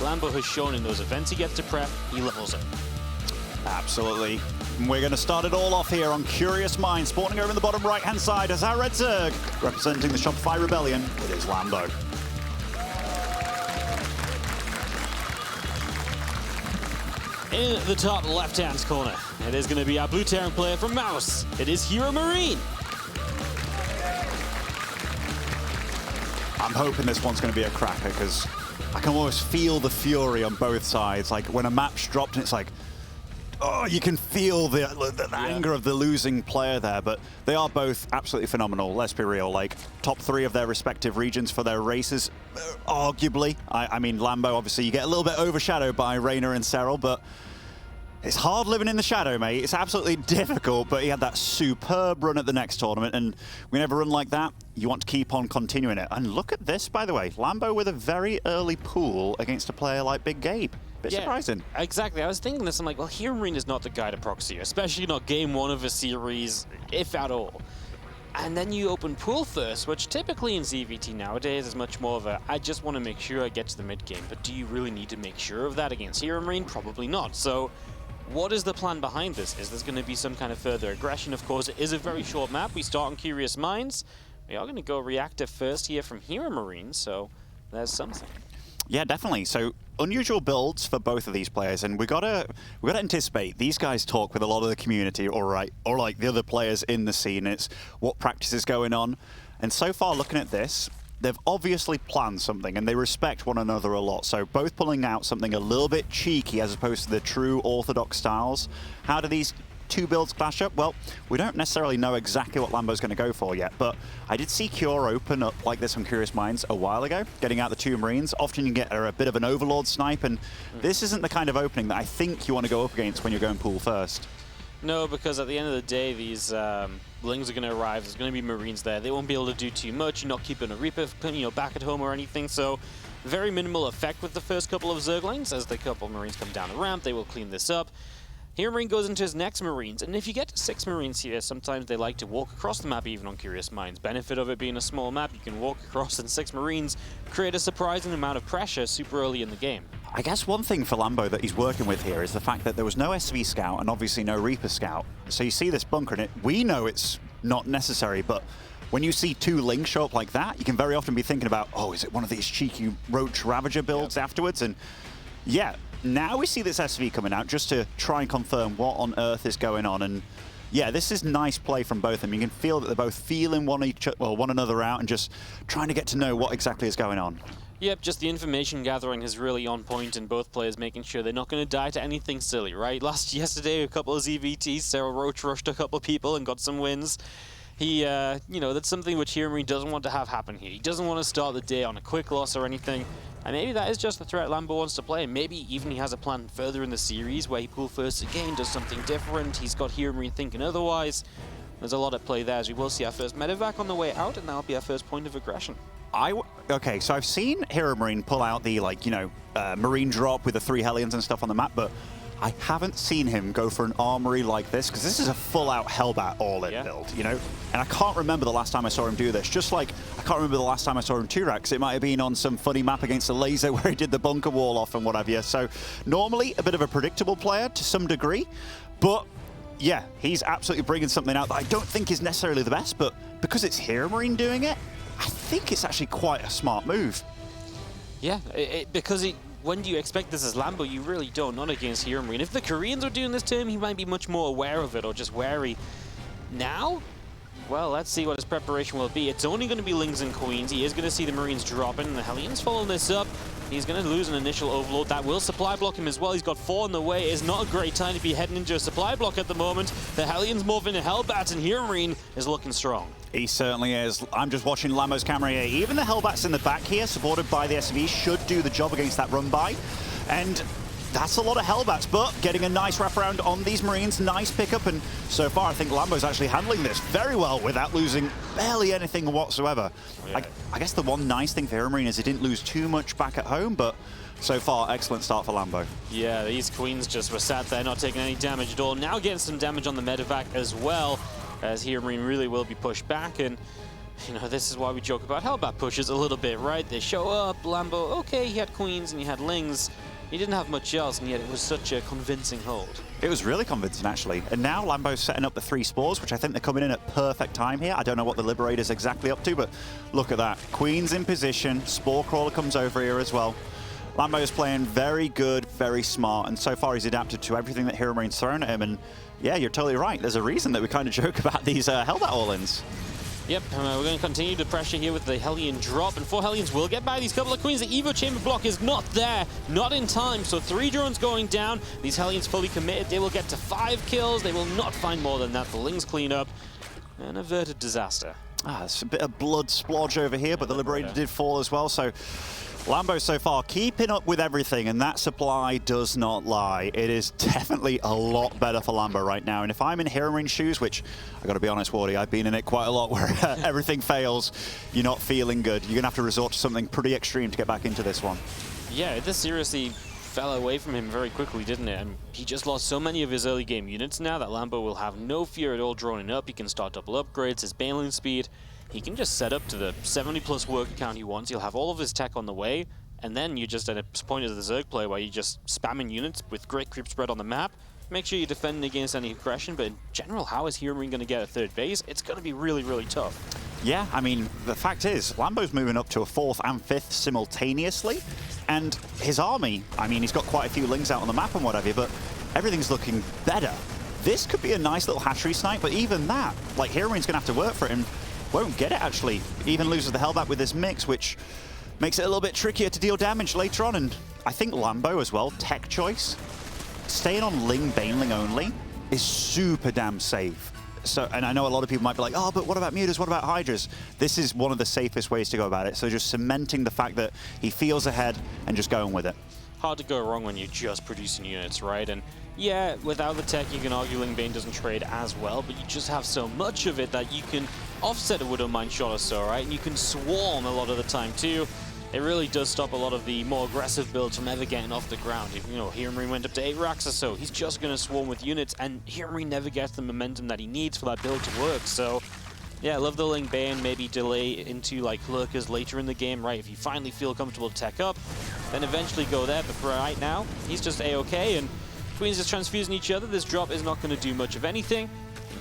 Lambo has shown in those events he gets to prep, he levels it. Absolutely. We're going to start it all off here on Curious Minds. Spawning over in the bottom right-hand side as our Red Zerg, representing the Shopify Rebellion, it is Lambo. In the top left-hand corner, it is going to be our blue Terran player from Mouse. It is HeroMarine. I'm hoping this one's going to be a cracker because I can almost feel the fury on both sides. Like when a map's dropped and it's like, oh, you can feel the anger of the losing player there, but they are both absolutely phenomenal. Let's be real, like top 3 of their respective regions for their races, arguably. I mean, Lambo, obviously, you get a little bit overshadowed by Rainer and Cyril, but it's hard living in the shadow, mate. It's absolutely difficult, but he had that superb run at the next tournament, and when you have a run like that, you want to keep on continuing it. And look at this, by the way. Lambo with a very early pool against a player like Big Gabe. Bit surprising. Exactly. I was thinking this. I'm like, well, HeroMarine is not the guy to proxy, especially not game 1 of a series, if at all. And then you open pool first, which typically in ZVT nowadays is much more of a, I just want to make sure I get to the mid game. But do you really need to make sure of that against HeroMarine? Probably not. So what is the plan behind this? Is there going to be some kind of further aggression? Of course, it is a very short map. We start on Curious Minds. We are going to go reactive first here from HeroMarine, so there's something. Yeah, definitely. So unusual builds for both of these players, and we gotta anticipate these guys talk with a lot of the community, or like the other players in the scene. It's what practice is going on, and so far looking at this, they've obviously planned something, and they respect one another a lot. So both pulling out something a little bit cheeky as opposed to the true orthodox styles. How do these 2 builds clash up? Well, we don't necessarily know exactly what Lambo's going to go for yet, but I did see Cure open up like this on Curious Minds a while ago, getting out the 2 Marines. Often you get a bit of an Overlord snipe, and this isn't the kind of opening that I think you want to go up against when you're going pool first. No, because at the end of the day, these Lings are going to arrive. There's going to be Marines there. They won't be able to do too much. You're not keeping a Reaper, back at home or anything, so very minimal effect with the first couple of Zerglings. As the couple of Marines come down the ramp, they will clean this up. HeroMarine goes into his next Marines, and if you get to 6 Marines here, sometimes they like to walk across the map even on Curious Minds. Benefit of it being a small map, you can walk across and 6 Marines create a surprising amount of pressure super early in the game. I guess one thing for Lambo that he's working with here is the fact that there was no SV Scout and obviously no Reaper Scout. So you see this bunker in it, we know it's not necessary, but when you see 2 Lings show up like that, you can very often be thinking about, oh, is it one of these cheeky Roach Ravager builds afterwards? And yeah, now we see this SV coming out just to try and confirm what on earth is going on. And yeah, this is nice play from both of them. You can feel that they're both feeling one another out and just trying to get to know what exactly is going on. Yep, just the information gathering is really on point, and both players making sure they're not going to die to anything silly, right? Yesterday, a couple of ZVTs, Sarah Roach rushed a couple of people and got some wins. He, that's something which HeroMarine doesn't want to have happen here. He doesn't want to start the day on a quick loss or anything. And maybe that is just the threat Lambo wants to play. Maybe even he has a plan further in the series where he pool first again, does something different. He's got HeroMarine thinking otherwise. There's a lot at play there, as we will see our first medevac on the way out, and that'll be our first point of aggression. Okay, so I've seen HeroMarine pull out the, Marine drop with the 3 Hellions and stuff on the map, but I haven't seen him go for an armory like this, because this is a full-out Hellbat all-in build, And I can't remember the last time I saw him do this. Just like I can't remember the last time I saw him 2-rack. It might have been on some funny map against a laser where he did the bunker wall off and what have you. So normally a bit of a predictable player to some degree, but yeah, he's absolutely bringing something out that I don't think is necessarily the best, but because it's HeroMarine doing it, I think it's actually quite a smart move. Yeah, when do you expect this as Lambo? You really don't, not against HeroMarine. If the Koreans are doing this to him, he might be much more aware of it or just wary. Now, well, let's see what his preparation will be. It's only going to be Lings and Queens. He is going to see the Marines dropping, and the Hellions following this up. He's going to lose an initial Overlord. That will supply block him as well. He's got 4 in the way. It's not a great time to be heading into a supply block at the moment. The Hellions morph into Hellbats, and HeroMarine is looking strong. He certainly is. I'm just watching Lambo's camera here. Even the Hellbats in the back here, supported by the SV, should do the job against that run-by. And that's a lot of Hellbats, but getting a nice wraparound on these Marines, nice pickup, and so far I think Lambo's actually handling this very well without losing barely anything whatsoever. Yeah. I guess the one nice thing for HeroMarine is he didn't lose too much back at home, but so far, excellent start for Lambo. Yeah, these Queens just were sat there not taking any damage at all. Now getting some damage on the medevac as well, as HeroMarine really will be pushed back, and You know, this is why we joke about Hellbat pushes a little bit, right? They show up, Lambo, okay, he had queens and he had lings. He didn't have much else, and yet it was such a convincing hold. It was really convincing, actually. And now Lambo's setting up the 3 spores, which I think they're coming in at perfect time here. I don't know what the Liberator's exactly up to, but look at that. Queen's in position. Spore Crawler comes over here as well. Lambo's playing very good, very smart, and so far he's adapted to everything that HeroMarine's thrown at him. And yeah, you're totally right. There's a reason that we kind of joke about these Hellbat all-ins. Yep, we're going to continue the pressure here with the Hellion drop, and 4 Hellions will get by these couple of queens. The Evo Chamber block is not there, not in time, so 3 drones going down. These Hellions fully committed. They will get to 5 kills. They will not find more than that. The Lings clean up. An averted disaster. It's a bit of blood splodge over here, but the Liberator did fall as well, so Lambo so far keeping up with everything, and that supply does not lie. It is definitely a lot better for Lambo right now, and if I'm in HeroMarine's shoes, which I got to be honest, Wardy, I've been in it quite a lot, where everything fails, you're not feeling good. You're going to have to resort to something pretty extreme to get back into this one. Yeah, this seriously fell away from him very quickly, didn't it? And he just lost so many of his early game units now that Lambo will have no fear at all droning up. He can start double upgrades, his Baneling speed. He can just set up to the 70+ worker count he wants. He'll have all of his tech on the way, and then you're just at a point as the Zerg player where you're just spamming units with great creep spread on the map. Make sure you're defending against any aggression, but in general, how is HeroMarine going to get a 3rd base? It's going to be really, really tough. Yeah, I mean, the fact is, Lambo's moving up to a 4th and 5th simultaneously, and his army, I mean, he's got quite a few lings out on the map and whatever, but everything's looking better. This could be a nice little hatchery snipe, but even that, like, HeroMarine's going to have to work for it and won't get it, actually. Even loses the Hellbat with this mix, which makes it a little bit trickier to deal damage later on, and I think Lambo as well, tech choice, staying on Ling Baneling only is super damn safe. So, and I know a lot of people might be like, oh, but what about Mutas, what about Hydras? This is one of the safest ways to go about it, so just cementing the fact that he feels ahead and just going with it. Hard to go wrong when you're just producing units, right? And yeah, without the tech, you can argue Ling Bane doesn't trade as well, but you just have so much of it that you can offset a Widowmine shot or so, right? And you can swarm a lot of the time too. It really does stop a lot of the more aggressive builds from ever getting off the ground. You know, HeroMarine went up to 8 racks or so. He's just going to swarm with units, and HeroMarine never gets the momentum that he needs for that build to work. So, yeah, I love the Ling Bane, maybe delay into, like, Lurkers later in the game, right? If you finally feel comfortable to tech up, then eventually go there. But for right now, he's just A-okay, and Queens is transfusing each other. This drop is not going to do much of anything.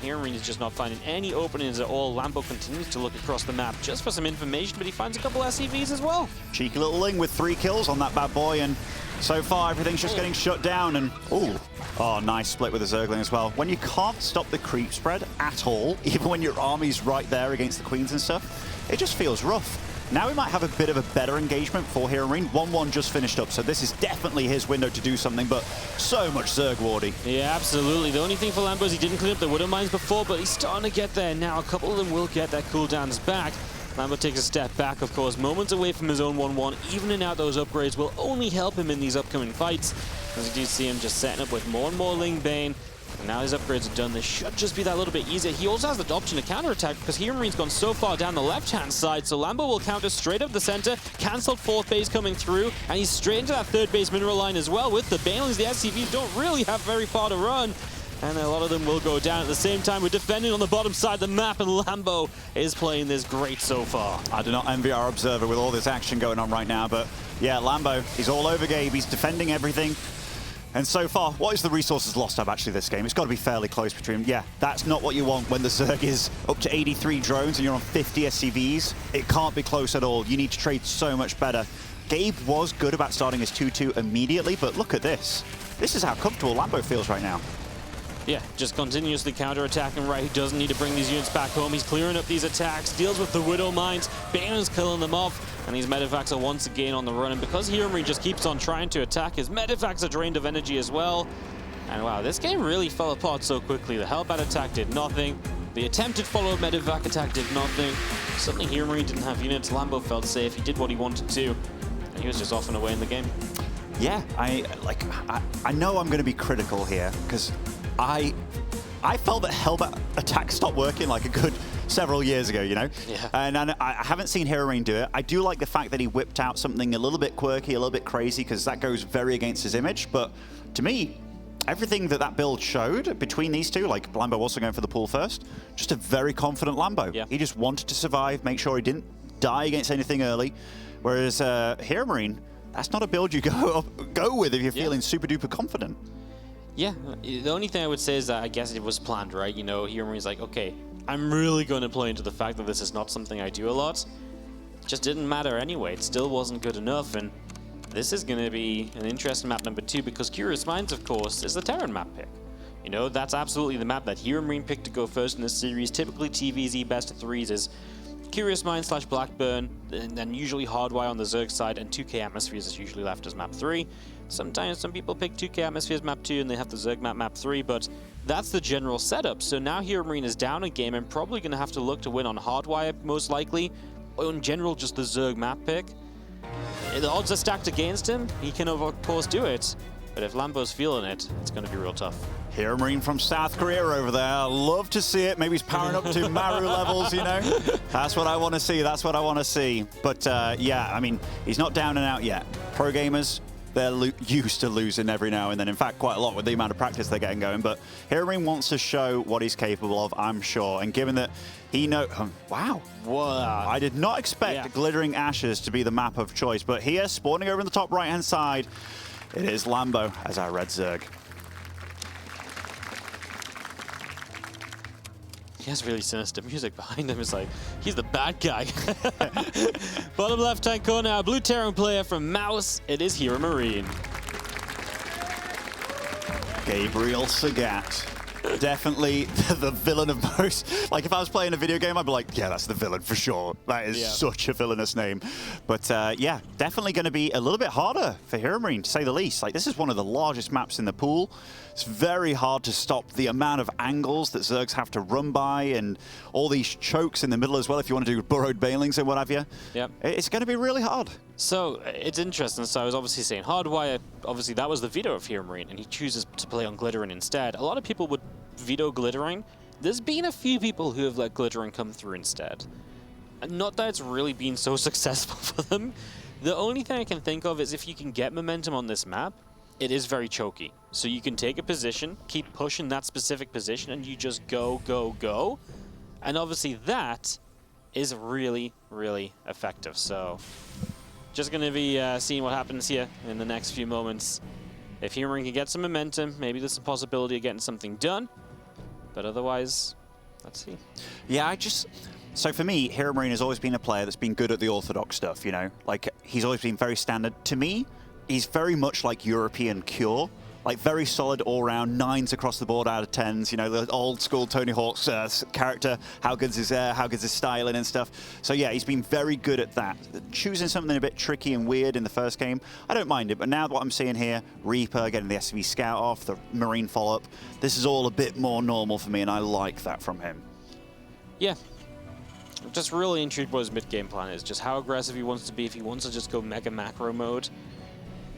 HeroMarine is just not finding any openings at all. Lambo continues to look across the map just for some information, but he finds a couple SCVs as well. Cheeky little Ling with 3 kills on that bad boy, and so far everything's just getting shut down. And oh, nice split with the Zergling as well. When you can't stop the creep spread at all, even when your army's right there against the queens and stuff, it just feels rough. Now we might have a bit of a better engagement for HeroMarine. 1-1 just finished up, so this is definitely his window to do something, but so much Zerg, Wardy. Yeah, absolutely. The only thing for Lambo is he didn't clean up the Widow Mines before, but he's starting to get there now. A couple of them will get their cooldowns back. Lambo takes a step back, of course, moments away from his own 1-1. Evening out those upgrades will only help him in these upcoming fights, as you do see him just setting up with more and more Ling Bane. And now his upgrades are done. This should just be that little bit easier. He also has the option to counterattack because HeroMarine's gone so far down the left-hand side, so Lambo will counter straight up the center, cancelled 4th base coming through, and he's straight into that 3rd base mineral line as well. With the Banelings, the SCVs don't really have very far to run, and a lot of them will go down. At the same time, we're defending on the bottom side of the map, and Lambo is playing this great so far. I do not envy our observer with all this action going on right now, but yeah, Lambo, he's all over Gabe. He's defending everything. And so far, what is the resources lost of actually this game? It's got to be fairly close between them. Yeah, that's not what you want when the Zerg is up to 83 drones and you're on 50 SCVs. It can't be close at all. You need to trade so much better. Gabe was good about starting his 2-2 immediately, but look at this. This is how comfortable Lambo feels right now. Yeah, just continuously counter-attacking, right? He doesn't need to bring these units back home. He's clearing up these attacks, deals with the Widow Mines. Banner's killing them off, and these Medivacks are once again on the run. And because HeroMarine just keeps on trying to attack, his Medivacks are drained of energy as well. And wow, this game really fell apart so quickly. The Hellbat attack did nothing. The attempted follow-up Medivac attack did nothing. Suddenly HeroMarine didn't have units. Lambo felt safe. He did what he wanted to, and he was just off and away in the game. Yeah, I know I'm going to be critical here, because I felt that Hellbat attack stopped working like a good several years ago, you know? Yeah. And I haven't seen HeroMarine do it. I do like the fact that he whipped out something a little bit quirky, a little bit crazy, because that goes very against his image. But to me, everything that build showed between these two, like Lambo also going for the pool first, just a very confident Lambo. Yeah. He just wanted to survive, make sure he didn't die against anything early. Whereas HeroMarine, that's not a build you go with if you're feeling super duper confident. Yeah, the only thing I would say is that I guess it was planned, right? You know, HeroMarine's like, okay, I'm really going to play into the fact that this is not something I do a lot. It just didn't matter anyway. It still wasn't good enough, and this is going to be an interesting map number 2 because Curious Minds, of course, is the Terran map pick. You know, that's absolutely the map that HeroMarine picked to go first in this series. Typically, TVZ best of 3s is Curious Minds / Blackburn, and then usually Hardwire on the Zerg side, and 2K Atmospheres is usually left as map 3. Sometimes some people pick 2K Atmospheres map 2 and they have the Zerg map 3, but that's the general setup. So now HeroMarine is down a game and probably going to have to look to win on Hardwire most likely, or in general just the Zerg map pick. The odds are stacked against him. He can of course do it, but if Lambo's feeling it, it's going to be real tough. HeroMarine from South Korea over there. Love to see it. Maybe he's powering up to Maru levels, you know? That's what I want to see. That's what I want to see. But yeah, I mean, he's not down and out yet. Pro gamers, they're used to losing every now and then. In fact, quite a lot with the amount of practice they're getting going. But HeroMarine wants to show what he's capable of, I'm sure. And given that he knows... wow. Wow. I did not expect Glittering Ashes to be the map of choice. But here, spawning over in the top right-hand side, it is Lambo as our red Zerg. He has really sinister music behind him. It's like, he's the bad guy. Bottom left-hand corner, our blue Terran player from Mouse. It is HeroMarine. Gabriel Sagat. Definitely the villain of most. Like, if I was playing a video game, I'd be like, yeah, that's the villain for sure. That is such a villainous name. But yeah, definitely going to be a little bit harder for HeroMarine, to say the least. Like, this is one of the largest maps in the pool. It's very hard to stop the amount of angles that Zergs have to run by and all these chokes in the middle as well if you want to do burrowed bailings and what have you. Yep. It's going to be really hard. So, it's interesting. So I was obviously saying Hardwire, obviously that was the veto of HeroMarine, and he chooses to play on Glittering instead. A lot of people would veto Glittering. There's been a few people who have let Glittering come through instead. Not that it's really been so successful for them. The only thing I can think of is if you can get momentum on this map, it is very choky. So you can take a position, keep pushing that specific position, and you just go, go, go. And obviously that is really, really effective. So just going to be seeing what happens here in the next few moments. If HeroMarine can get some momentum, maybe there's a possibility of getting something done. But otherwise, let's see. Yeah, so for me, HeroMarine has always been a player that's been good at the orthodox stuff, you know? Like, he's always been very standard. To me, he's very much like European Cure. Like, very solid all-round, 9s across the board out of 10s. You know, the old-school Tony Hawk's character, how good's his hair, how good's his styling and stuff. So, yeah, he's been very good at that. Choosing something a bit tricky and weird in the first game, I don't mind it. But now what I'm seeing here, Reaper, getting the SV Scout off, the Marine follow-up, this is all a bit more normal for me, and I like that from him. Yeah. I'm just really intrigued what his mid-game plan is, just how aggressive he wants to be, if he wants to just go mega macro mode.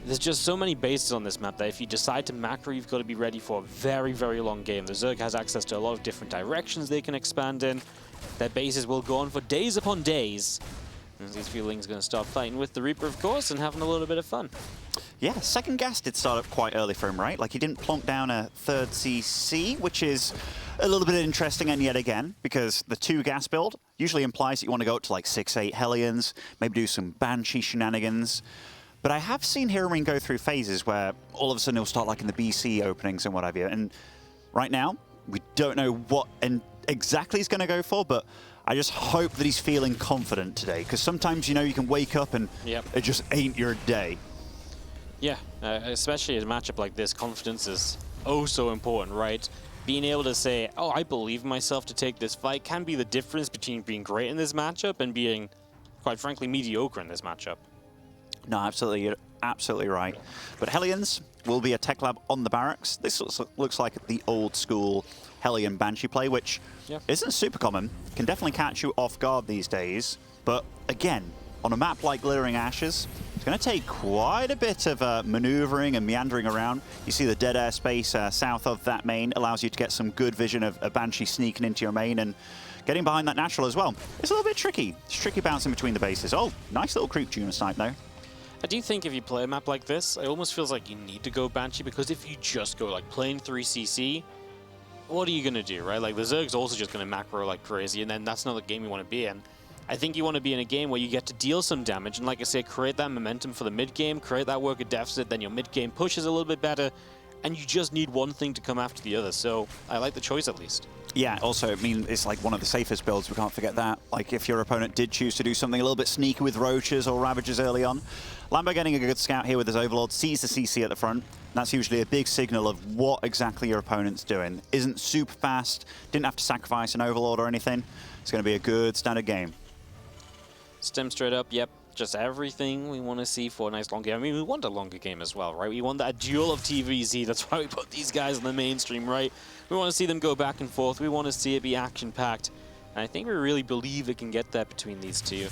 There's just so many bases on this map that if you decide to macro, you've got to be ready for a very, very long game. The Zerg has access to a lot of different directions they can expand in. Their bases will go on for days upon days. And these feelings are going to start fighting with the Reaper, of course, and having a little bit of fun. Yeah, second gas did start up quite early for him, right? Like, he didn't plonk down a third CC, which is a little bit interesting, and yet again, because the 2 gas build usually implies that you want to go up to like 6-8 Hellions, maybe do some Banshee shenanigans. But I have seen HeroMarine go through phases where all of a sudden he'll start like in the BC openings and what have you. And right now, we don't know what exactly he's going to go for, but I just hope that he's feeling confident today. Because sometimes, you know, you can wake up and it just ain't your day. Yeah, especially in a matchup like this, confidence is oh so important, right? Being able to say, oh, I believe in myself to take this fight can be the difference between being great in this matchup and being, quite frankly, mediocre in this matchup. No, absolutely, you're absolutely right. But Hellions will be a tech lab on the barracks. This looks like the old school Hellion Banshee play, which isn't super common. Can definitely catch you off guard these days. But again, on a map like Glittering Ashes, it's going to take quite a bit of maneuvering and meandering around. You see the dead air space south of that main allows you to get some good vision of a Banshee sneaking into your main and getting behind that natural as well. It's a little bit tricky. It's tricky bouncing between the bases. Oh, nice little creep tuna snipe though. I do think if you play a map like this, it almost feels like you need to go Banshee, because if you just go like plain 3cc, what are you going to do, right? Like the Zerg's also just going to macro like crazy, and then that's not the game you want to be in. I think you want to be in a game where you get to deal some damage, and like I say, create that momentum for the mid-game, create that worker deficit, then your mid-game pushes a little bit better, and you just need one thing to come after the other, so I like the choice at least. Yeah, also, I mean, it's like one of the safest builds, we can't forget that. Like, if your opponent did choose to do something a little bit sneaky with Roaches or Ravagers early on. Lambo getting a good scout here with his Overlord, sees the CC at the front. That's usually a big signal of what exactly your opponent's doing. Isn't super fast, didn't have to sacrifice an Overlord or anything. It's going to be a good standard game. Stem straight up, yep. Just everything we want to see for a nice long game. I mean, we want a longer game as well, right? We want that duel of TVZ. That's why we put these guys in the mainstream, right? We want to see them go back and forth. We want to see it be action-packed. And I think we really believe it can get that between these two.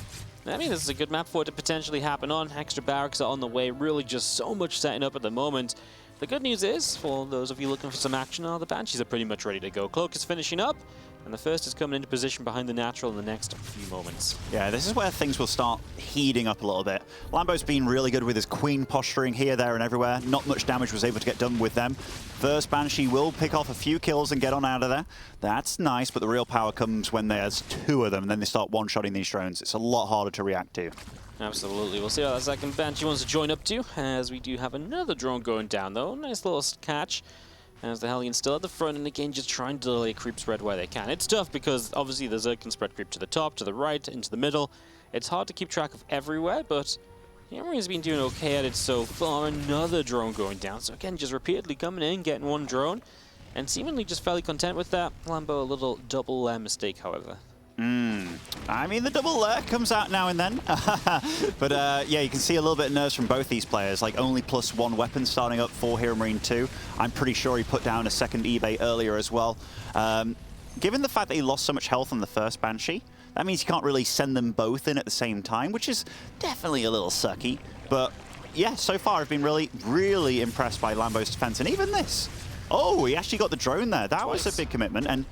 I mean, this is a good map for it to potentially happen on. Extra barracks are on the way. Really just so much setting up at the moment. The good news is, for those of you looking for some action, the Banshees are pretty much ready to go. Cloak is finishing up, and the first is coming into position behind the Natural in the next few moments. Yeah, this is where things will start heating up a little bit. Lambo's been really good with his Queen posturing here, there, and everywhere. Not much damage was able to get done with them. First Banshee will pick off a few kills and get on out of there. That's nice, but the real power comes when there's two of them, and then they start one-shotting these drones. It's a lot harder to react to. Absolutely. We'll see how that second Banshee wants to join up to, as we do have another drone going down, though. Nice little catch. As the Hellions still at the front, and again, just trying to delay creep spread where they can. It's tough because obviously the Zerg can spread creep to the top, to the right, into the middle. It's hard to keep track of everywhere, but HeroMarine's been doing okay at it so far. Another drone going down. So again, just repeatedly coming in, getting one drone, and seemingly just fairly content with that. Lambo, a little double lair mistake, however. I mean, the double lair comes out now and then. But yeah, you can see a little bit of nerves from both these players, like only +1 weapon starting up for HeroMarine 2. I'm pretty sure he put down a second eBay earlier as well. Given the fact that he lost so much health on the first Banshee, that means you can't really send them both in at the same time, which is definitely a little sucky. But yeah, so far I've been really, really impressed by Lambo's defense. And even this. Oh, he actually got the drone there. That was a big commitment. And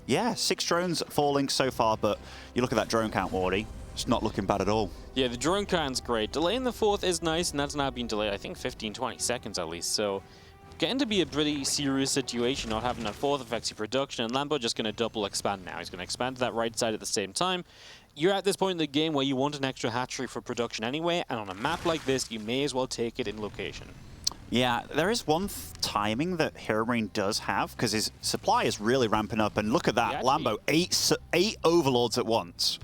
yeah, 6 drones falling so far, but you look at that drone count, Wardy, it's not looking bad at all. Yeah, the drone count's great. Delaying the 4th is nice, and that's now been delayed, I think, 15, 20 seconds at least. So getting to be a pretty serious situation, not having that 4th affects your production, and Lambo just going to double expand now. He's going to expand to that right side at the same time. You're at this point in the game where you want an extra hatchery for production anyway, and on a map like this, you may as well take it in location. Yeah, there is one timing that HeroMarine does have, because his supply is really ramping up, and look at that, Lambo, 8 Overlords at once.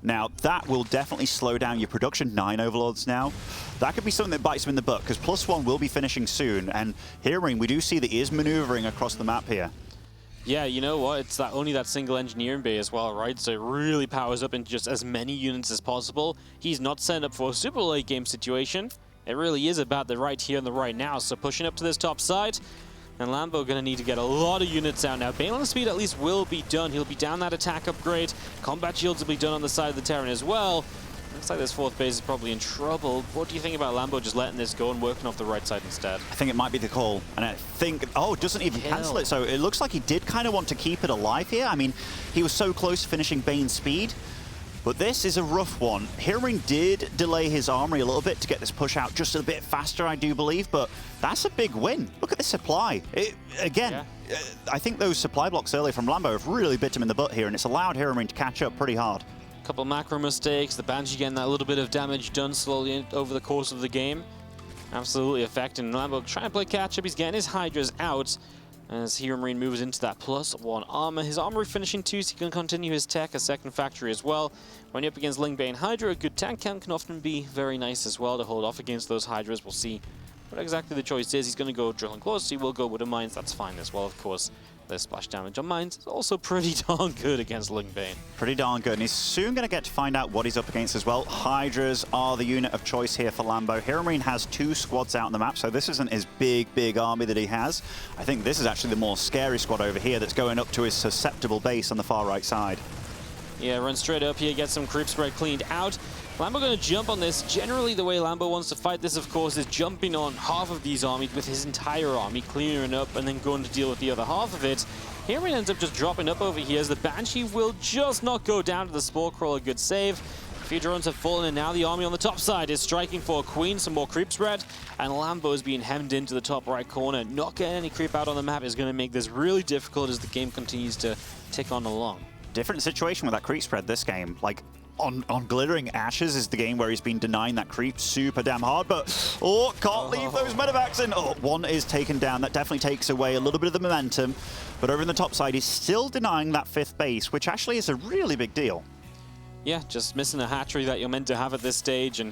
Now, that will definitely slow down your production, 9 Overlords now. That could be something that bites him in the butt, because +1 will be finishing soon, and HeroMarine, we do see that he is maneuvering across the map here. Yeah, you know what? It's only that single engineering bay as well, right? So it really powers up into just as many units as possible. He's not set up for a super late game situation. It really is about the right here and the right now, so pushing up to this top side, and Lambo going to need to get a lot of units out now. Balon speed at least will be done. He'll be down that attack upgrade. Combat shields will be done on the side of the Terran as well. Looks like this 4th base is probably in trouble. What do you think about Lambo just letting this go and working off the right side instead? I think it might be the call, and I think, oh, doesn't even cancel it, so it looks like he did kind of want to keep it alive here. I mean, he was so close to finishing Bane's speed. But this is a rough one. HeroMarine did delay his armory a little bit to get this push out just a bit faster, I do believe, but that's a big win. Look at the supply. I think those supply blocks earlier from Lambo have really bit him in the butt here, and it's allowed HeroMarine to catch up pretty hard. Couple macro mistakes, the Banshee getting that little bit of damage done slowly over the course of the game. Absolutely affecting Lambo. Trying to play catch up, he's getting his Hydras out. As HeroMarine moves into that +1 armor. His armory finishing 2, so he can continue his tech, a second factory as well. When you're up against Lingbane Hydra, a good tank count can often be very nice as well to hold off against those Hydras. We'll see what exactly the choice is. He's going to go drilling close, he will go with the mines, that's fine as well, of course. The splash damage on mines is also pretty darn good against Lingbane. Pretty darn good, and he's soon going to get to find out what he's up against as well. Hydras are the unit of choice here for Lambo. HeroMarine has 2 squads out on the map, so this isn't his big army that he has. I think this is actually the more scary squad over here that's going up to his susceptible base on the far right side. Yeah, run straight up here, get some creep spread cleaned out. Lambo going to jump on this. Generally, the way Lambo wants to fight this, of course, is jumping on half of these armies with his entire army, clearing up, and then going to deal with the other half of it. HeroMarine ends up just dropping up over here as the Banshee will just not go down to the Spore Crawler. Good save. few drones have fallen, and now the army on the top side is striking for Queen, some more creep spread, and Lambo is being hemmed into the top right corner. Not getting any creep out on the map is going to make this really difficult as the game continues to tick on along. Different situation with that creep spread this game. Like, on Glittering Ashes is the game where he's been denying that creep super damn hard, but can't leave those medevacs in. One is taken down. That definitely takes away a little bit of the momentum, but over in the top side, he's still denying that 5th base, which actually is a really big deal. Yeah, just missing a hatchery that you're meant to have at this stage, and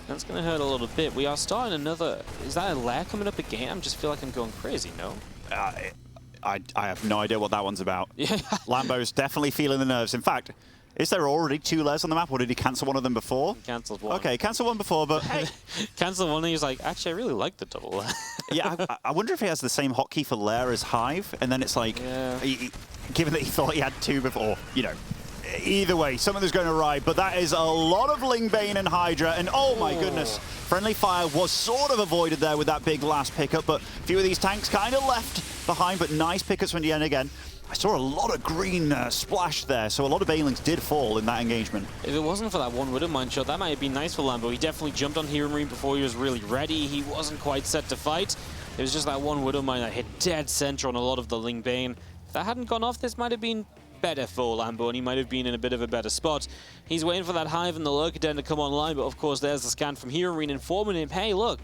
that's going to hurt a little bit. We are starting another... Is that a lair coming up again? I just feel like I'm going crazy, no? I have no idea what that one's about. Yeah. Lambo's definitely feeling the nerves. In fact, is there already 2 lairs on the map, or did he cancel one of them before? He cancelled one. Okay, cancel one before, but hey. Cancelled one, and he's like, actually, I really like the double lair. Yeah, I wonder if he has the same hotkey for lair as Hive, and then it's like, yeah. Given that he thought he had 2 before, you know. Either way, something's going to ride, but that is a lot of Lingbane and Hydra, and oh my goodness, friendly fire was sort of avoided there with that big last pickup, but a few of these tanks kind of left behind, but nice pickups from the end again. I saw a lot of green splash there, so a lot of Banelings did fall in that engagement. If it wasn't for that one Widowmine shot, that might have been nice for Lambo. He definitely jumped on HeroMarine before he was really ready. He wasn't quite set to fight. It was just that one Widowmine that hit dead center on a lot of the Lingbane. If that hadn't gone off, this might have been better for Lambo, and he might have been in a bit of a better spot. He's waiting for that Hive and the Lurker Den to come online, but of course there's the scan from HeroMarine informing him, hey look,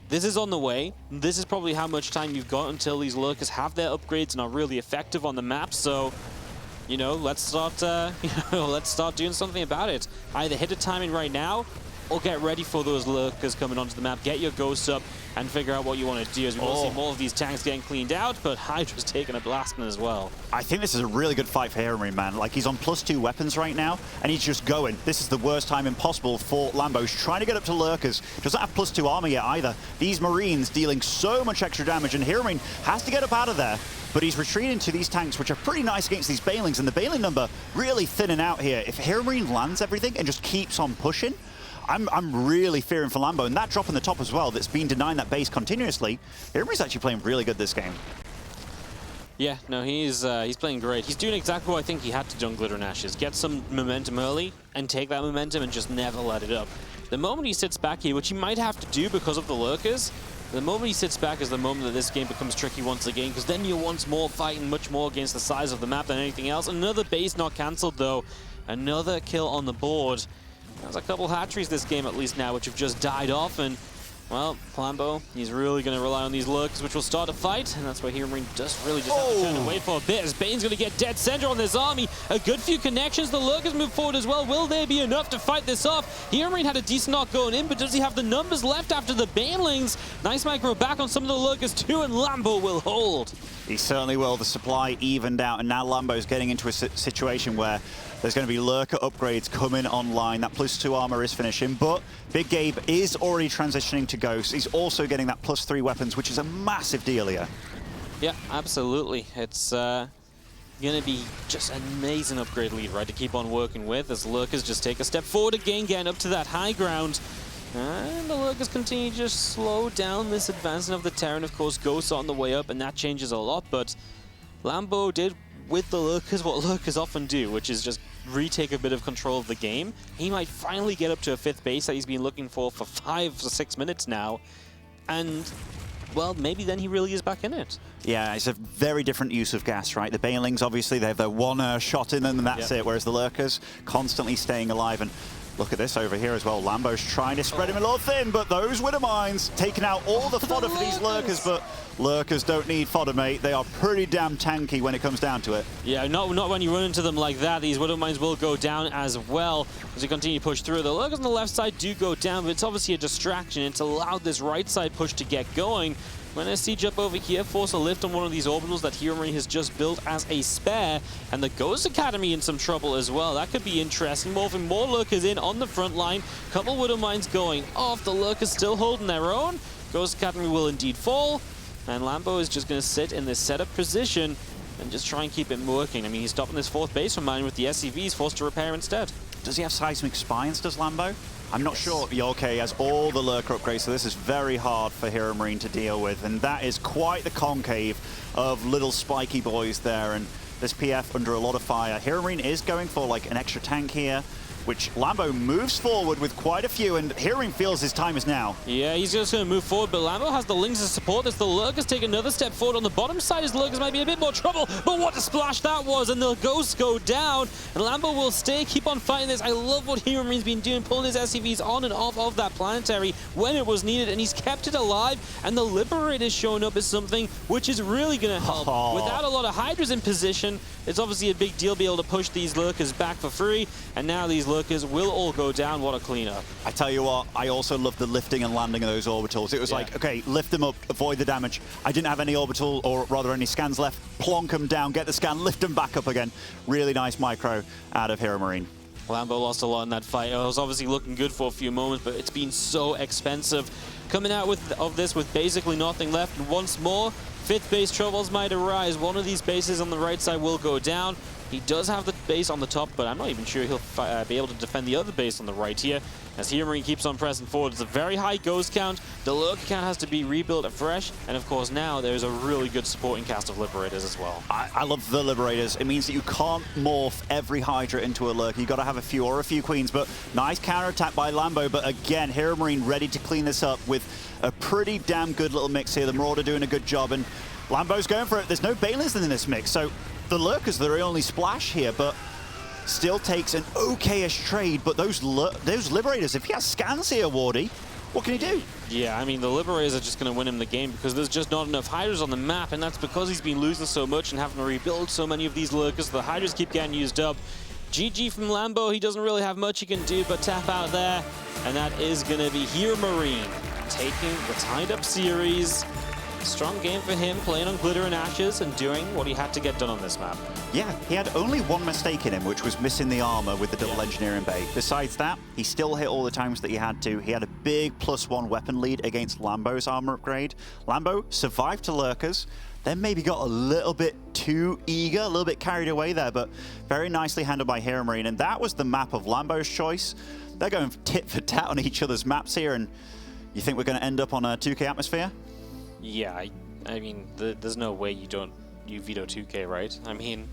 this is on the way. This is probably how much time you've got until these Lurkers have their upgrades and are really effective on the map, so you know, let's start let's start doing something about it. Either hit a timing right now, or get ready for those Lurkers coming onto the map. Get your ghosts up and figure out what you want to do, as we will see more of these tanks getting cleaned out, but Hydra's taking a blasting as well. I think this is a really good fight for HeroMarine, man. Like, he's on +2 weapons right now, and he's just going. This is the worst timing possible for Lambo. He's trying to get up to Lurkers. Doesn't have +2 armor yet either. These Marines dealing so much extra damage, and HeroMarine has to get up out of there. But he's retreating to these tanks, which are pretty nice against these Banelings, and the Baneling number really thinning out here. If HeroMarine lands everything and just keeps on pushing, I'm really fearing for Lambo, and that drop in the top as well that's been denying that base continuously. HeroMarine's actually playing really good this game. Yeah, no, he's playing great. He's doing exactly what I think he had to do on Glittering Ashes. Get some momentum early and take that momentum and just never let it up. The moment he sits back here, which he might have to do because of the Lurkers, the moment he sits back is the moment that this game becomes tricky once again, because then you're once more fighting much more against the size of the map than anything else. Another base not cancelled though. Another kill on the board. There's a couple hatcheries this game at least now, which have just died off, and well, Lambo, he's really going to rely on these Lurkers, which will start a fight, and that's where HeroMarine does really just have to turn and wait for a bit, as Bane's going to get dead center on this army. A good few connections, the Lurkers move forward as well. Will there be enough to fight this off? HeroMarine had a decent knock going in, but does he have the numbers left after the Banelings? Nice micro back on some of the Lurkers too, and Lambo will hold. He certainly will. The supply evened out, and now Lambo's getting into a situation where there's going to be Lurker upgrades coming online. That +2 armor is finishing, but Big Gabe is already transitioning to Ghost. He's also getting that +3 weapons, which is a massive deal here. Yeah, absolutely. It's going to be just an amazing upgrade lead, right, to keep on working with, as Lurkers just take a step forward again, getting up to that high ground. And the Lurkers continue to just slow down this advancing of the Terran. Of course, Ghosts on the way up, and that changes a lot, but Lambo did with the Lurkers what Lurkers often do, which is just retake a bit of control of the game. He might finally get up to a 5th base that he's been looking for 5 or 6 minutes now, and well, maybe then he really is back in it. Yeah, it's a very different use of gas, right? The Banelings, obviously, they have their one shot in them, and that's it, whereas the Lurkers constantly staying alive. And look at this over here as well. Lambo's trying to spread him a little thin, but those Widowmines taking out all the fodder for these Lurkers, but Lurkers don't need fodder, mate. They are pretty damn tanky when it comes down to it. Yeah, not when you run into them like that. These Widowmines will go down as well as you continue to push through. The Lurkers on the left side do go down, but it's obviously a distraction. It's allowed this right side push to get going. When I siege up over here, force a lift on one of these orbitals that HeroMarine has just built as a spare, and the Ghost Academy in some trouble as well. That could be interesting. Moving more Lurkers in on the front line. Couple Widowmines going off. The Lurkers still holding their own. Ghost Academy will indeed fall, and Lambo is just going to sit in this setup position and just try and keep it working. I mean, he's stopping this 4th base from mine with the SCVs, forced to repair instead. Does he have seismic spines, does Lambo? I'm not sure. Yeah, okay, he has all the Lurker upgrades, so this is very hard for HeroMarine to deal with, and that is quite the concave of little spiky boys there, and this PF under a lot of fire. HeroMarine is going for like an extra tank here. which Lambo moves forward with quite a few, and HeroMarine feels his time is now. Yeah, he's just going to move forward, but Lambo has the Lings to support this. The Lurkers take another step forward on the bottom side. His Lurkers might be in a bit more trouble, but what a splash that was, and the Ghosts go down, and Lambo will stay, keep on fighting this. I love what HeroMarine's been doing, pulling his SCVs on and off of that planetary when it was needed, and he's kept it alive, and the Liberators showing up is something which is really going to help. Without a lot of Hydras in position, it's obviously a big deal to be able to push these Lurkers back for free, and now these Lurkers will all go down. What a cleanup. I tell you what, I also love the lifting and landing of those orbitals. It was like, okay, lift them up, avoid the damage. I didn't have any orbital, or rather any scans left. Plonk them down, get the scan, lift them back up again. Really nice micro out of HeroMarine. Lambo lost a lot in that fight. It was obviously looking good for a few moments, but it's been so expensive. Coming out of this with basically nothing left, and once more, 5th base troubles might arise. One of these bases on the right side will go down. He does have the base on the top, but I'm not even sure he'll be able to defend the other base on the right here. As HeroMarine keeps on pressing forward, it's a very high ghost count. The Lurker count has to be rebuilt afresh, and of course now there's a really good supporting cast of Liberators as well. I love the Liberators. It means that you can't morph every Hydra into a Lurker. You've got to have a few or a few Queens, but nice counterattack by Lambo. But again, HeroMarine ready to clean this up with a pretty damn good little mix here. The Marauder doing a good job, and Lambo's going for it. There's no Balins in this mix, so the Lurkers are the only splash here, but still takes an okay-ish trade. But those Liberators, if he has scans here, Wardy, what can he do? Yeah, I mean, the Liberators are just going to win him the game because there's just not enough Hydras on the map, and that's because he's been losing so much and having to rebuild so many of these Lurkers. The Hydras keep getting used up. GG from Lambo. He doesn't really have much he can do but tap out there, and that is going to be HeroMarine taking the tied-up series. Strong game for him, playing on Glitter and Ashes and doing what he had to get done on this map. Yeah, he had only one mistake in him, which was missing the armor with the double engineering bay. Besides that, he still hit all the times that he had to. He had a big +1 weapon lead against Lambo's armor upgrade. Lambo survived to Lurkers, then maybe got a little bit too eager, a little bit carried away there, but very nicely handled by HeroMarine. And that was the map of Lambo's choice. They're going tit for tat on each other's maps here, and you think we're going to end up on a 2K atmosphere? Yeah, I mean, there's no way you veto 2K, right? I mean,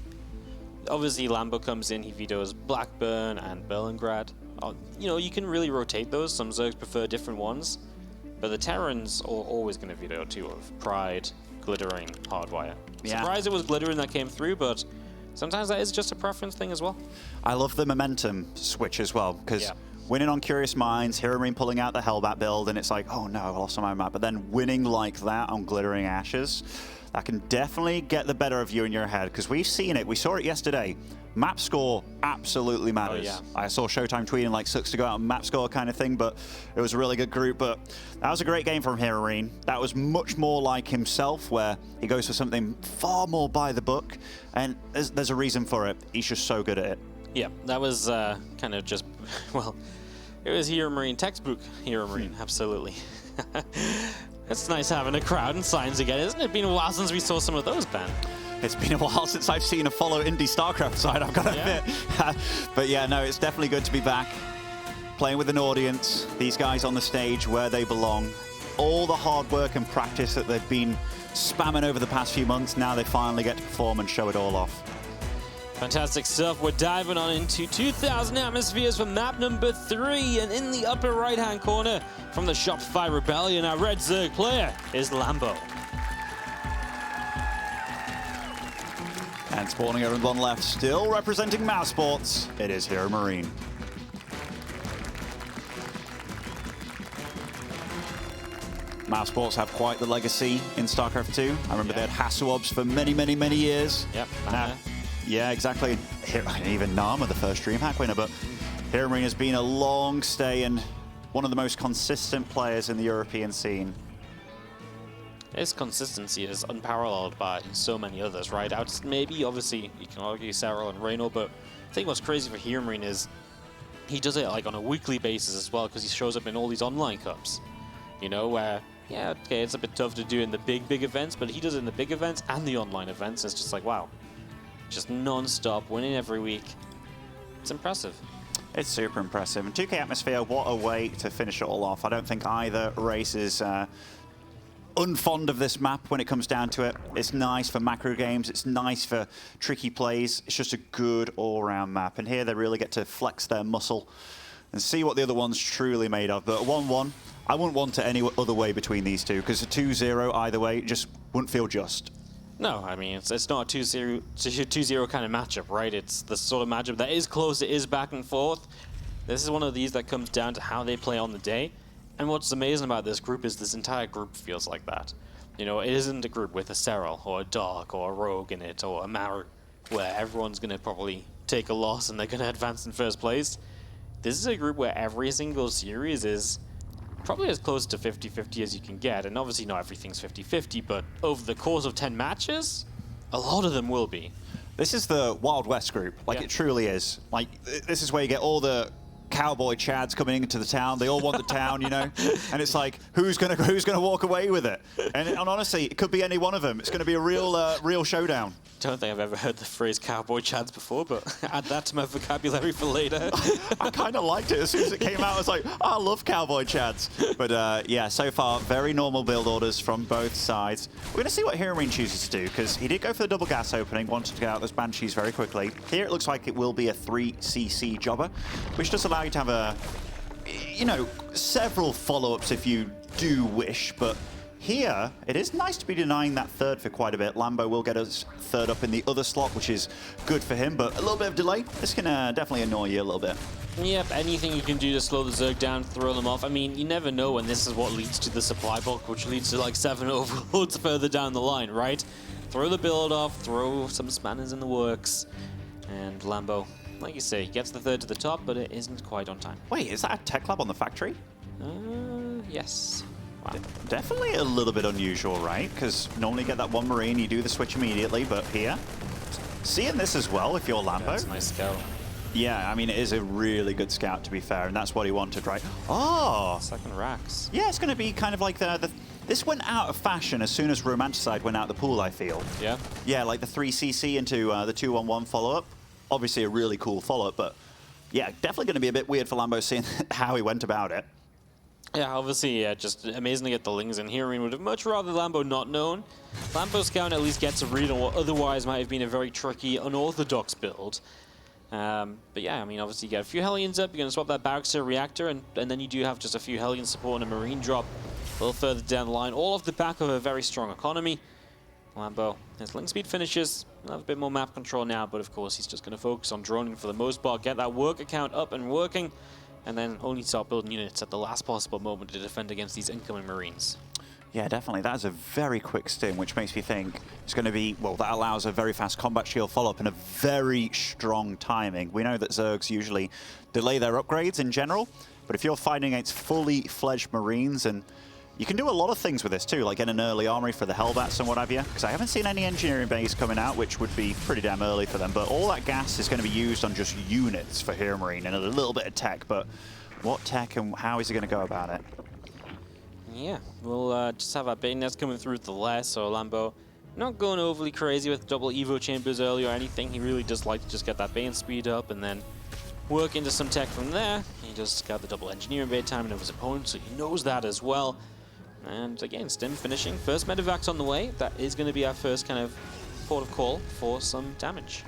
obviously Lambo comes in, he vetoes Blackburn and Berlingrad. You know, you can really rotate those. Some Zergs prefer different ones, but the Terrans are always going to veto 2 of Pride, Glittering, Hardwire. Yeah. Surprised it was Glittering that came through, but sometimes that is just a preference thing as well. I love the momentum switch as well, because winning on Curious Minds, HeroMarine pulling out the Hellbat build, and it's like, oh no, I lost on my map. But then winning like that on Glittering Ashes, that can definitely get the better of you in your head, because we've seen it. We saw it yesterday. Map score absolutely matters. Oh, yeah. I saw Showtime tweeting like sucks to go out on map score kind of thing, but it was a really good group. But that was a great game from HeroMarine. That was much more like himself, where he goes for something far more by the book, and there's a reason for it. He's just so good at it. Yeah, that was kind of just, well, it was HeroMarine, textbook HeroMarine, absolutely. It's nice having a crowd and signs again, isn't it? It's been a while since we saw some of those, Ben. It's been a while since I've seen a follow indie StarCraft side, I've got to admit. But yeah, no, it's definitely good to be back, playing with an audience, these guys on the stage where they belong. All the hard work and practice that they've been spamming over the past few months, now they finally get to perform and show it all off. Fantastic stuff. We're diving on into 2,000 atmospheres for map number 3, and in the upper right-hand corner from the Shopify Rebellion, our red Zerg player is Lambo. And spawning over on left, still representing Mouse Sports, it is HeroMarine. Mouse Sports have quite the legacy in StarCraft 2. I remember they had Hasselhoffs for many, many, many years. Yep. Yeah, exactly. Even Nama, the first DreamHack winner, but HeroMarine has been a long stay and one of the most consistent players in the European scene. His consistency is unparalleled by so many others, right? Maybe, obviously, you can argue Cyril and Reynolds, but I think what's crazy for HeroMarine is he does it like on a weekly basis as well, because he shows up in all these online cups, you know, where, yeah, okay, it's a bit tough to do in the big events, but he does it in the big events and the online events. It's just like, wow. Just non-stop, winning every week. It's impressive. It's super impressive. And 2K Atmosphere, what a way to finish it all off. I don't think either race is unfond of this map when it comes down to it. It's nice for macro games. It's nice for tricky plays. It's just a good all-round map. And here they really get to flex their muscle and see what the other one's truly made of. But 1-1, I wouldn't want it any other way between these two, because a 2-0 either way just wouldn't feel just. No, I mean, it's not a 2-0 kind of matchup, right? It's the sort of matchup that is close, it is back and forth. This is one of these that comes down to how they play on the day. And what's amazing about this group is this entire group feels like that. You know, it isn't a group with a Serral or a Dark or a Rogue in it or a Maru where everyone's going to probably take a loss and they're going to advance in first place. This is a group where every single series is probably as close to 50-50 as you can get. And obviously not everything's 50-50, but over the course of 10 matches, a lot of them will be. This is the Wild West group, like it truly is. Like, this is where you get all the cowboy chads coming into the town. They all want the town, you know? And it's like, who's gonna walk away with it? And honestly, it could be any one of them. It's gonna be a real showdown. Don't think I've ever heard the phrase cowboy chads before, but add that to my vocabulary for later. I kind of liked it. As soon as it came out, I was like, oh, I love cowboy chads. But yeah, so far, very normal build orders from both sides. We're going to see what HeroMarine chooses to do, because he did go for the double gas opening, wanted to get out those Banshees very quickly. Here it looks like it will be a 3cc jobber, which does allow you to have a, you know, several follow-ups if you do wish, but here, it is nice to be denying that third for quite a bit. Lambo will get us third up in the other slot, which is good for him, but a little bit of delay. This can definitely annoy you a little bit. Yep, anything you can do to slow the Zerg down, throw them off. I mean, you never know when this is what leads to the supply bulk, which leads to like 7 overloads further down the line, right? Throw the build off, throw some spanners in the works, and Lambo, like you say, gets the third to the top, but it isn't quite on time. Wait, is that a tech lab on the factory? Yes. Wow. Definitely a little bit unusual, right? Because normally you get that one Marine, you do the switch immediately, but here, seeing this as well, if you're Lambo. That's a nice scout. Yeah, I mean, it is a really good scout, to be fair, and that's what he wanted, right? Oh! Second racks. Yeah, it's going to be kind of like this went out of fashion as soon as Romanticide went out the pool, I feel. Yeah? Yeah, like the 3cc into the 2-1-1 follow-up. Obviously a really cool follow-up, but yeah, definitely going to be a bit weird for Lambo seeing how he went about it. Yeah, obviously, just amazing to get the Lings in here. HeroMarine would have much rather Lambo not known. Lambo Scout at least gets a read on what otherwise might have been a very tricky, unorthodox build. But yeah, I mean, obviously you get a few Hellions up, you're going to swap that Barracks to a Reactor, and then you do have just a few Hellions support and a Marine drop a little further down the line, all off the back of a very strong economy. Lambo, his Link speed finishes, he'll have a bit more map control now, but of course he's just going to focus on droning for the most part, get that work account up and working, and then only start building units at the last possible moment to defend against these incoming Marines. Yeah, definitely. That is a very quick stim, which makes me think it's going to be, well, that allows a very fast combat shield follow-up and a very strong timing. We know that Zergs usually delay their upgrades in general, but if you're fighting against fully fledged Marines, and you can do a lot of things with this too, like get an early armory for the Hellbats and what have you, because I haven't seen any engineering base coming out, which would be pretty damn early for them, but all that gas is going to be used on just units for HeroMarine and a little bit of tech, but what tech and how is he going to go about it? Yeah, we'll just have our Bayonets coming through with the less, so Lambo not going overly crazy with double Evo chambers early or anything. He really does like to just get that Bayon speed up and then work into some tech from there. He does got the double engineering bay timing of his opponent, so he knows that as well. And again, Stim finishing. First Medivacs on the way. That is going to be our first kind of port of call for some damage.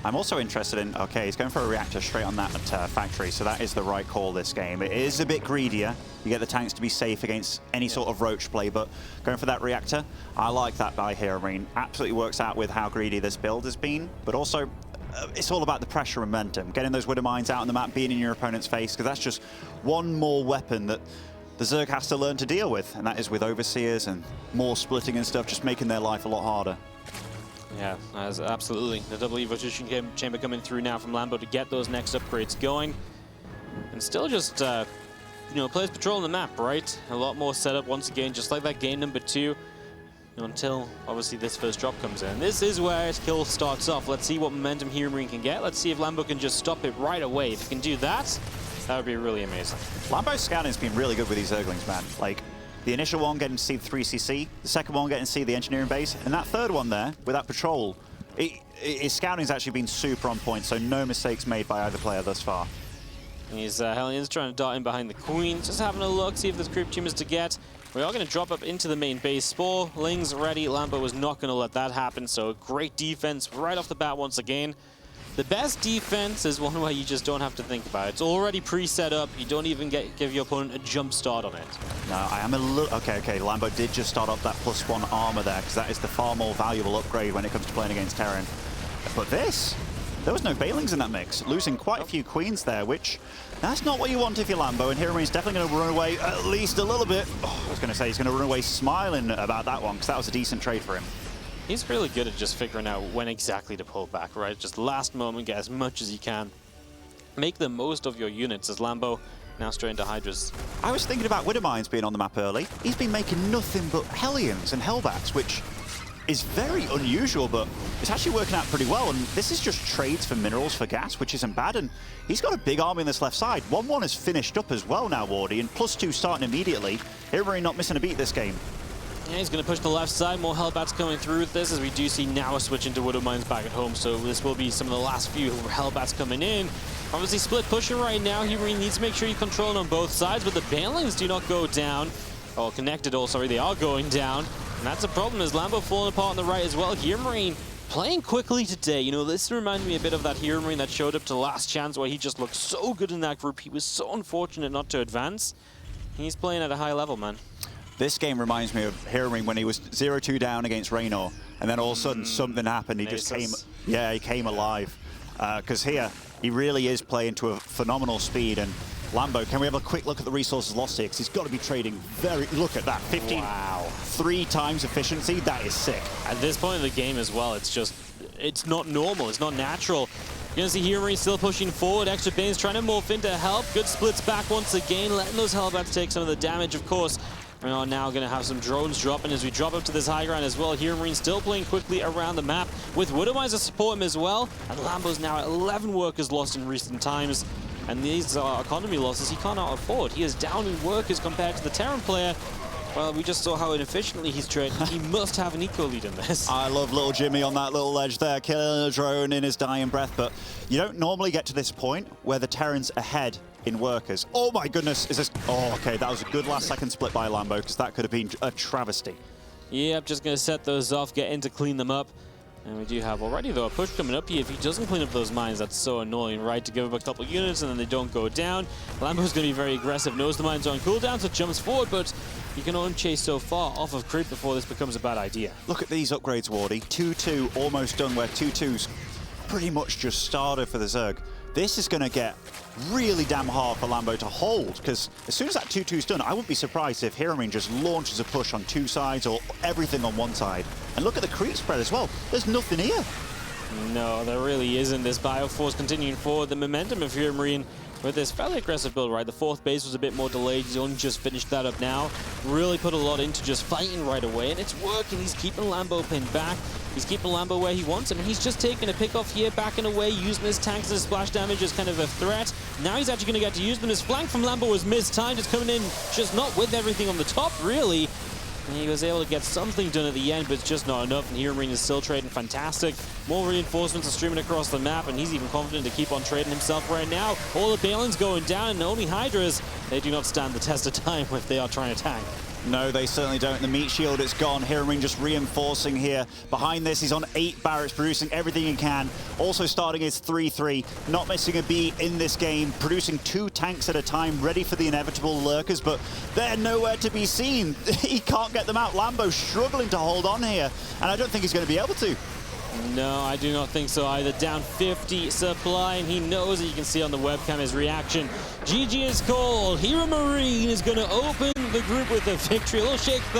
I'm also interested in, okay, he's going for a reactor straight on that factory, so that is the right call this game. It is a bit greedier. You get the tanks to be safe against any sort of roach play, but going for that reactor, I like that by HeroMarine. Absolutely works out with how greedy this build has been, but also it's all about the pressure and momentum. Getting those Widow Mines out on the map, being in your opponent's face, because that's just one more weapon that the Zerg has to learn to deal with, and that is with Overseers and more splitting and stuff, just making their life a lot harder. Yeah, absolutely. The double Evo chamber coming through now from Lambo to get those next upgrades going. And still just, you know, players patrolling the map, right? A lot more setup once again, just like that game number 2. You know, until, obviously, this first drop comes in. This is where his kill starts off. Let's see what momentum HeroMarine can get. Let's see if Lambo can just stop it right away. If he can do that, that would be really amazing. Lambo's scouting's been really good with these Zerglings, man. Like, the initial one getting to see the 3cc, the second one getting to see the engineering base, and that third one there, with that patrol, his scouting's actually been super on point, so no mistakes made by either player thus far. And these Hellions trying to dart in behind the Queen, just having a look, see if there's creep tumors to get. We are going to drop up into the main base. Spore, Lings ready. Lambo was not going to let that happen, so great defense right off the bat once again. The best defense is one where you just don't have to think about it. It's already pre-set up. You don't even give your opponent a jump start on it. No, I am a little... Okay, Lambo did just start up that +1 armor there, because that is the far more valuable upgrade when it comes to playing against Terran. But this... There was no Bailings in that mix, losing quite a few queens there, which that's not what you want if you're Lambo, and HeroMarine's definitely going to run away at least a little bit. Oh, I was going to say he's going to run away smiling about that one, because that was a decent trade for him. He's really good at just figuring out when exactly to pull back, right? Just last moment, get as much as you can. Make the most of your units as Lambo now straight into Hydras. I was thinking about Widowmines being on the map early. He's been making nothing but Hellions and Hellbats, which is very unusual, but it's actually working out pretty well. And this is just trades for minerals for gas, which isn't bad. And he's got a big army on this left side. 1-1 is finished up as well now, Wardy, and +2 starting immediately. HeroMarine not missing a beat this game. Yeah, he's going to push the left side. More Hellbats coming through with this, as we do see now a switch into Widowmines back at home. So this will be some of the last few Hellbats coming in. Obviously split pusher right now. HeroMarine needs to make sure you're controlling on both sides, but the Banelings do not go down. Oh, connected, sorry, they are going down. And that's a problem, as Lambo falling apart on the right as well. HeroMarine playing quickly today. You know, this reminded me a bit of that HeroMarine that showed up to Last Chance, where he just looked so good in that group. He was so unfortunate not to advance. He's playing at a high level, man. This game reminds me of HeroMarine when he was 0-2 down against Raynor, and then all of a sudden something happened. He just came, he came alive. Because here, he really is playing to a phenomenal speed. And Lambo, can we have a quick look at the resources lost here? Because he's got to be trading very... Look at that, 15. Wow. 3 times efficiency. That is sick. At this point in the game as well, it's just... It's not normal. It's not natural. You're going to see HeroMarine still pushing forward. Extra Banes trying to morph in to help. Good splits back once again, letting those Hellbats take some of the damage, of course. We are now going to have some drones dropping as we drop up to this high ground as well. HeroMarine still playing quickly around the map with Widowmines to support him as well. And Lambo's now at 11 workers lost in recent times. And these are economy losses he cannot afford. He is down in workers compared to the Terran player. Well, we just saw how inefficiently he's trading. He must have an eco lead in this. I love little Jimmy on that little ledge there, killing a drone in his dying breath. But you don't normally get to this point where the Terran's ahead in workers. Oh my goodness, is this... Oh, okay, that was a good last second split by Lambo, because that could have been a travesty. Yep, just going to set those off, get in to clean them up. And we do have already, though, a push coming up here. If he doesn't clean up those mines, that's so annoying, right? To give up a couple units and then they don't go down. Lambo's going to be very aggressive, knows the mines are on cooldown, so jumps forward, but you can only chase so far off of creep before this becomes a bad idea. Look at these upgrades, Wardy. 2-2 almost done, where 2-2's pretty much just started for the Zerg. This is going to get really damn hard for Lambo to hold, because as soon as that 2-2's done, I wouldn't be surprised if HeroMarine just launches a push on 2 sides or everything on 1 side. And look at the creep spread as well. There's nothing here. No, there really isn't. This Bioforce continuing forward. The momentum of HeroMarine with this fairly aggressive build, right? The 4th base was a bit more delayed. He's only just finished that up now. Really put a lot into just fighting right away, and it's working. He's keeping Lambo pinned back. He's keeping Lambo where he wants him, and he's just taking a pick off here, backing away, using his tanks and his splash damage as kind of a threat. Now he's actually going to get to use them. His flank from Lambo was mistimed. It's coming in just not with everything on the top, really. And he was able to get something done at the end, but it's just not enough. And HeroMarine is still trading fantastic. More reinforcements are streaming across the map, and he's even confident to keep on trading himself right now. All the Balins going down, and only Hydras, they do not stand the test of time if they are trying to tank. No, they certainly don't. The meat shield is gone. HeroMarine just reinforcing here. Behind this, he's on 8 barracks, producing everything he can. Also starting his 3-3, not missing a beat in this game, producing 2 tanks at a time, ready for the inevitable lurkers, but they're nowhere to be seen. He can't get them out. Lambo's struggling to hold on here, and I don't think he's going to be able to. No, I do not think so either. Down 50 supply, and he knows it. You can see on the webcam his reaction. GG is called. HeroMarine is going to open the group with a victory. A little shake the